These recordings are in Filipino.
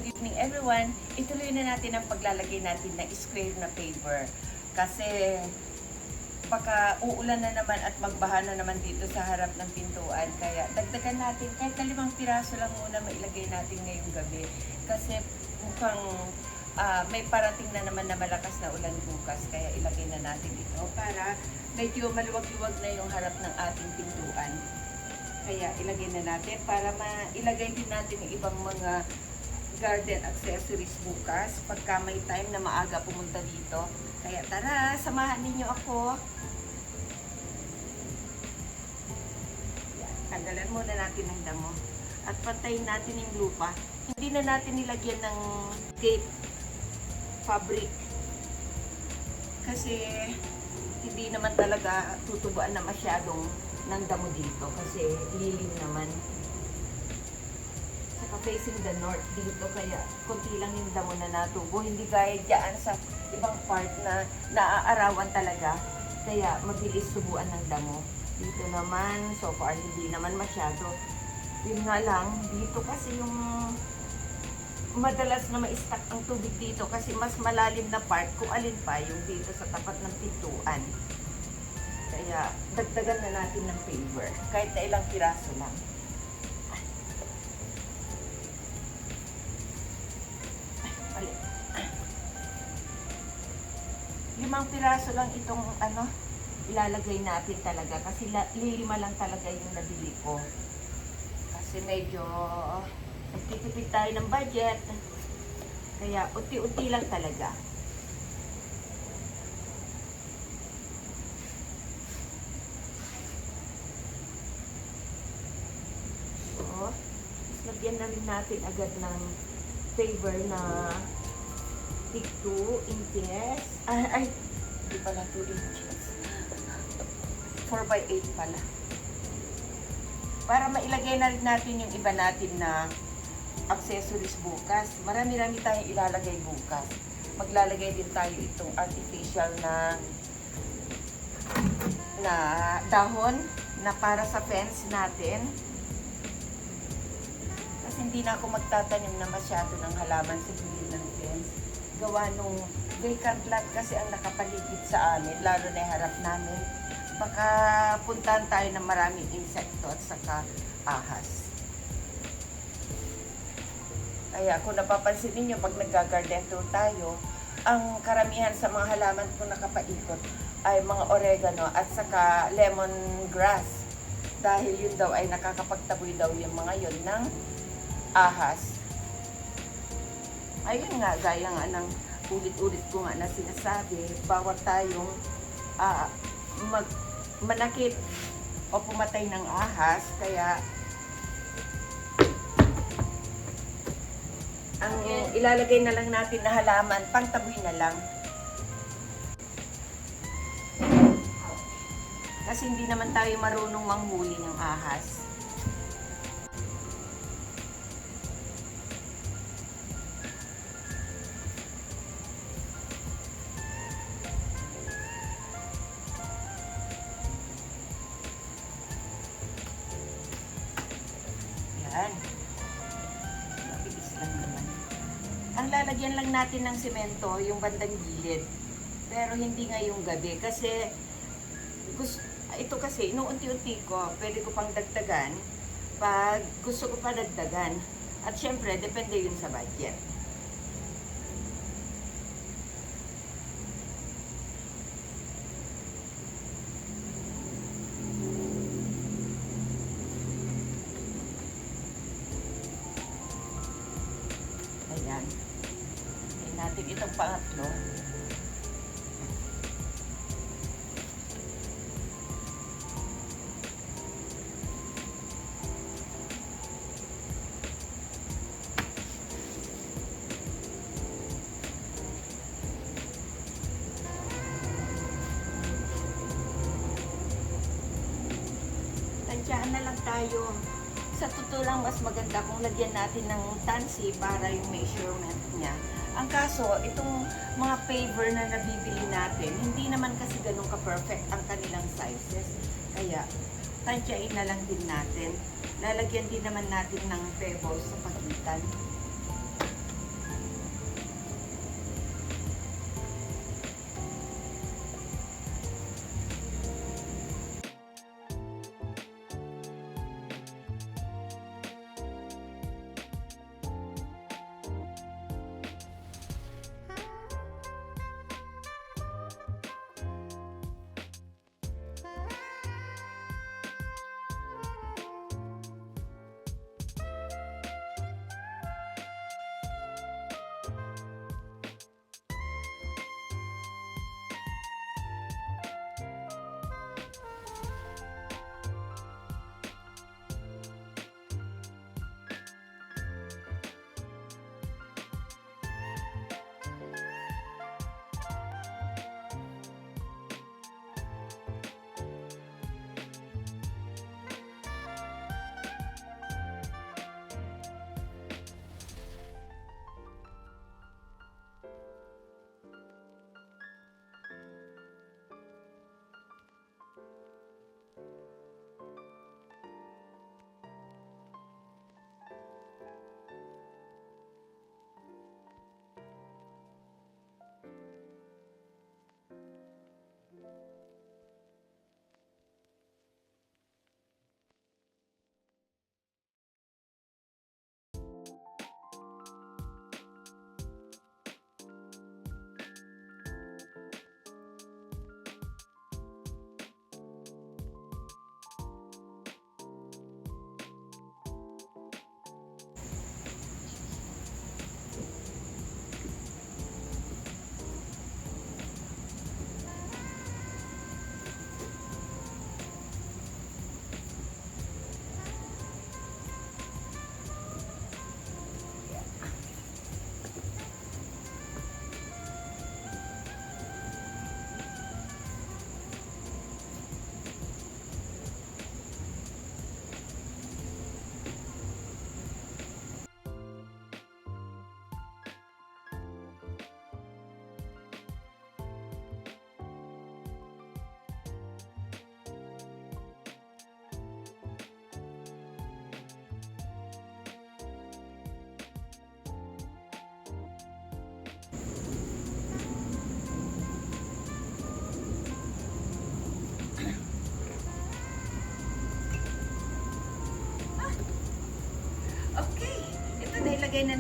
Good evening everyone. Ituloy na natin ang paglalagay natin ng square na paper. Kasi baka uulan na naman at magbaha na naman dito sa harap ng pintuan. Kaya dagdagan natin kahit na 5 piraso lang muna mailagay natin ngayong gabi. Kasi mukhang may parating na naman na malakas na ulan bukas. Kaya ilagay na natin ito para medyo maluwag-luwag na yung harap ng ating pintuan. Kaya ilagay na natin para mailagay din natin yung ibang mga garden accessories bukas pagka may time na maaga pumunta dito. Kaya tara, samahan ninyo ako. Yan, tanggalan muna natin ang damo at patayin natin yung lupa. Hindi na natin nilagyan ng tape fabric kasi hindi naman talaga tutubuan na masyadong ng damo dito kasi lilim naman. Saka facing the north dito kaya konti lang yung damo na natubo. Hindi gaya dyan sa ibang part na naaarawan talaga kaya mabilis tubuan ng damo. Dito naman so far hindi naman masyado. Yun nga lang dito kasi yung madalas na ma-stack ang tubig dito kasi mas malalim na part kung alin pa yung dito sa tapat ng pintuan. Kaya dagdagan na natin ng paper kahit na ilang piraso lang. 5 piraso lang itong ilalagay natin talaga kasi lilima lang talaga yung nabili ko. Kasi medyo nagtitipid tayo ng budget. Kaya unti-unti lang talaga. So, lagyan na rin natin agad ng paper na 2 inches. Ay, hindi pala 2 inches. 4 by 8 pala. Para mailagay na rin natin yung iba natin na accessories bukas. Marami-rami tayong ilalagay bukas. Maglalagay din tayo itong artificial na dahon na para sa fence natin. Kasi hindi na ako magtatanim na masyado ng halaman sa gilid ng fence. Gawa nung vacant lot kasi ang nakapaligid sa amin, lalo na yung harap namin. Baka puntahan tayo ng maraming insekto at saka ahas. Kaya kung napapansin ninyo, pag nag-garden tour tayo, ang karamihan sa mga halaman ko nakapaikot ay mga oregano at saka lemongrass. Dahil yun daw ay nakakapagtaboy daw yung mga yun ng ahas. Ayun nga, gaya nga ng ulit-ulit ko nga na sinasabi, bawat tayong manakit o pumatay ng ahas, kaya ang ilalagay na lang natin na halaman, pangtaboy na lang. Kasi hindi naman tayo marunong manghuli ng ahas. Mabilis lang naman. Ang lalagyan lang natin ng semento yung bandang gilid. Pero hindi ngayong gabi kasi ito kasi inuunti-unti ko, pwede ko pang dagdagan pag gusto ko pa dagdagan. At syempre, depende yun sa budget. Ayan. Ayan natin itong pangatlo. Tansyahan na lang tayo. Sa totoo lang, mas maganda kung lagyan natin ng tansi para yung measurement niya. Ang kaso, itong mga paper na nabibili natin, hindi naman kasi ganun ka-perfect ang kanilang sizes. Kaya, tansyain na lang din natin. Lalagyan din naman natin ng pebbles sa pagitan.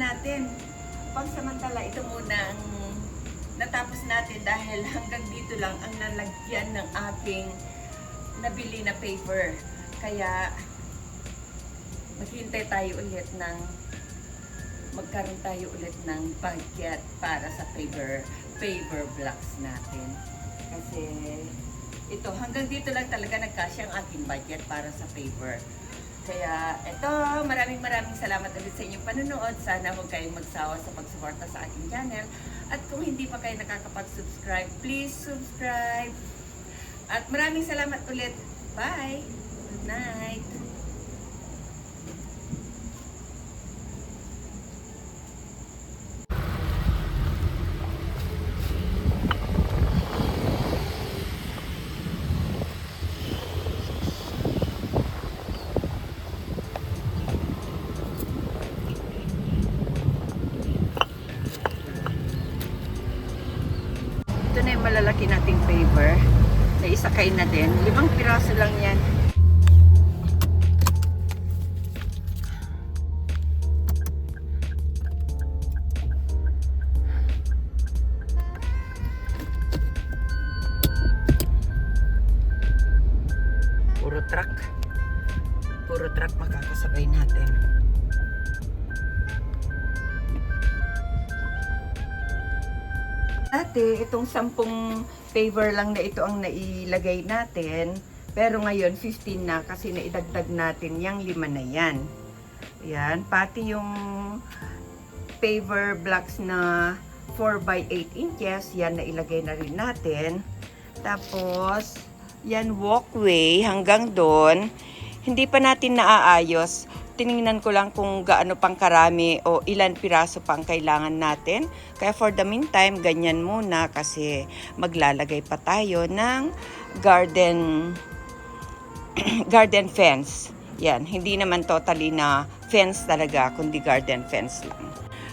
natin. Pangsamantala, ito muna ang natapos natin dahil hanggang dito lang ang nalagyan ng aking nabili na paper. Kaya maghintay tayo ulit ng magkaroon tayo ulit ng budget para sa paper blocks natin. Kasi ito, hanggang dito lang talaga nagkasya ang aking budget para sa paper. Kaya ito, maraming salamat ulit sa inyong panonood. Sana huwag kayong magsawa sa pagsuporta sa aking channel. At kung hindi pa kayo nakakapag-subscribe, please subscribe. At maraming salamat ulit. Bye! Good night! Ito na yung malalaki nating paper na isakay na din. 5 piraso lang yan. Puro truck makakasabay natin. Dati, itong 10 paver lang na ito ang nailagay natin. Pero ngayon, 15 na kasi naidagdag natin yung 5 na yan. Ayan, pati yung paver blocks na 4x8 inches, yan nailagay na rin natin. Tapos, yan walkway hanggang doon. Hindi pa natin naaayos. Tiningnan ko lang kung gaano pang karami o ilan piraso pang kailangan natin. Kaya for the meantime, ganyan muna kasi maglalagay pa tayo ng garden fence. Yan, hindi naman totally na fence talaga, kundi garden fence lang.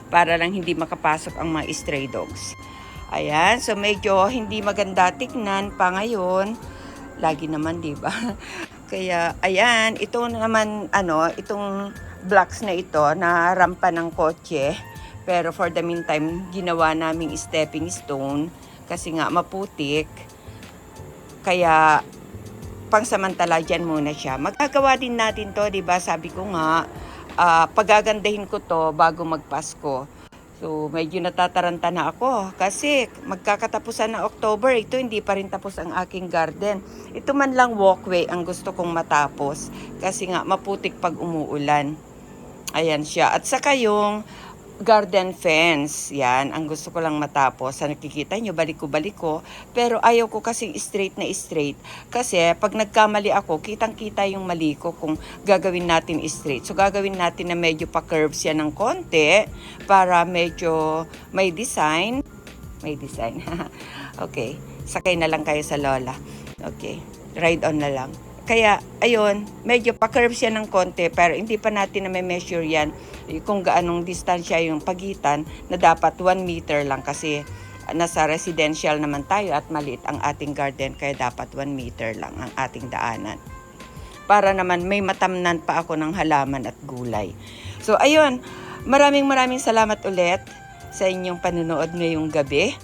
Para lang hindi makapasok ang mga stray dogs. Ayan, so medyo hindi maganda tignan pa ngayon. Lagi naman, di ba? Kaya, ayan, ito naman, itong blocks na ito, na rampa ng kotse. Pero for the meantime, ginawa naming stepping stone. Kasi nga, maputik. Kaya, pangsamantala dyan muna siya. Magagawa din natin to, diba? Sabi ko nga, pagagandahin ko to bago magpasko. So, medyo natataranta na ako kasi magkakatapusan na October. Ito, hindi pa rin tapos ang aking garden. Ito man lang walkway ang gusto kong matapos kasi nga maputik pag umuulan. Ayan siya. At saka yung garden fence, yan, ang gusto ko lang matapos. Sa nakikita nyo, baliko. Pero ayaw ko kasing straight na straight. Kasi pag nagkamali ako, kitang-kita yung mali ko kung gagawin natin straight. So gagawin natin na medyo pa-curves yan ng konti para medyo may design. May design. Okay, sakay na lang kayo sa lola. Okay, ride on na lang. Kaya, ayun, medyo pa-curves yan ng konti, pero hindi pa natin na may measure yan kung gaanong distansya yung pagitan na dapat 1 meter lang kasi nasa residential naman tayo at maliit ang ating garden kaya dapat 1 meter lang ang ating daanan. Para naman may matamnan pa ako ng halaman at gulay. So, ayun, maraming salamat ulit sa inyong panunood ngayong gabi.